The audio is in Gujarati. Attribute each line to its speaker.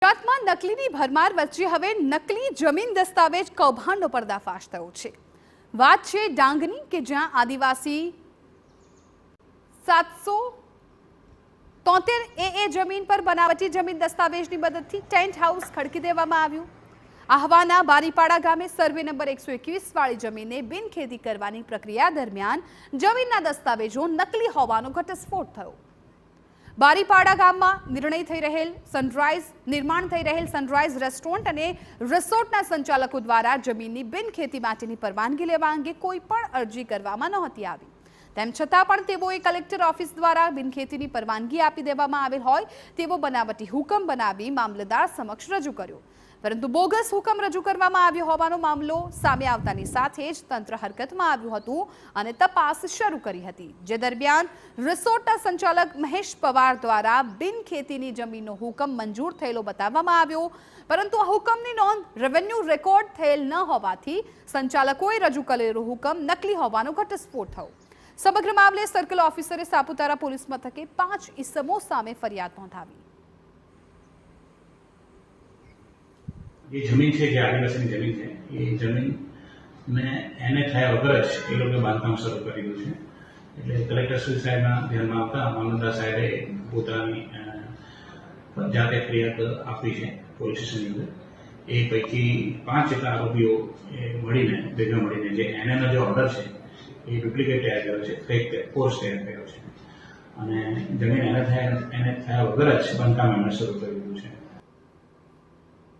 Speaker 1: ગુજરાતમાં નકલીની ભરમાર વચ્ચે હવે નકલી જમીન દસ્તાવેજ કૌભાંડનો પર્દાફાશ થયો છે। વાત છે ડાંગની કે જ્યાં આદિવાસી 773 AA જમીન પર બનાવટી જમીન દસ્તાવેજની મદદથી ટેન્ટ હાઉસ ખડકી દેવામાં આવ્યું। આહવાના બારીપાડા ગામે સર્વે નંબર 121 વાળી જમીનને બિનખેતી કરવાની પ્રક્રિયા દરમિયાન જમીનના દસ્તાવેજો નકલી હોવાનો ઘટસ્ફોટ થયો। બારીપાડા ગામમાં નિર્માણ થઈ રહેલ સનરાઈઝ રેસ્ટોરન્ટ અને રિસોર્ટના સંચાલકો દ્વારા જમીનની બિનખેતી માટેની પરવાનગી લેવા અંગે કોઈ પણ અરજી કરવામાં નહોતી આવી। તેમ છતાં પણ તેઓએ કલેક્ટર ઓફિસ દ્વારા બિનખેતીની પરવાનગી આપી દેવામાં આવેલ હોય તેવો બનાવટી હુકમ બનાવી મામલતદાર સમક્ષ રજૂ કર્યો, પરંતુ બોગસ હુકમ રજૂ કરવામાં આવ્યો હોવાનો મામલો સામે આવતાની સાથે જ તંત્ર હરકતમાં આવ્યું હતું અને તપાસ શરૂ કરી હતી, જે દરમિયાન રિસોર્ટના સંચાલક મહેશ પવાર દ્વારા બિનખેતીની જમીનનો હુકમ મંજૂર થયેલો બતાવવામાં આવ્યો, પરંતુ આ હુકમની નોંધ રેવન્યુ રેકોર્ડ થયેલ ન હોવાથી સંચાલકોએ રજૂ કરેલો હુકમ નકલી હોવાનો ઘટસ્ફોટ થયો। સમગ્ર મામલે સર્કલ ઓફિસરે સાપુતારા પોલીસ મથકે 5 ઇસમો સામે ફરિયાદ નોંધાવી।
Speaker 2: ये जमीन है कि आदिवासी जमीन है, ये जमीन में एने थाया वगर ज ए लोग बांधकाम शुरू कर दीधुं छे। એટલે કલેક્ટર શ્રી સાહેબના ધ્યાનમાં આવતા મામલતદાર સાહેબે પોતાની જાતે ફરિયાદ આપી છે પોલીસ સ્ટેશનની અંદર। એ પૈકી 5 જેટલા આરોપીઓ ભેગા મળીને જે એનએનો જે ઓર્ડર છે એ ડુપ્લિકેટ તૈયાર કર્યો છે, ફેક કોર્સ તૈયાર કર્યો છે અને જમીન એને થયા વગર જ બાંધકામ એમણે શરૂ કરી દીધું છે।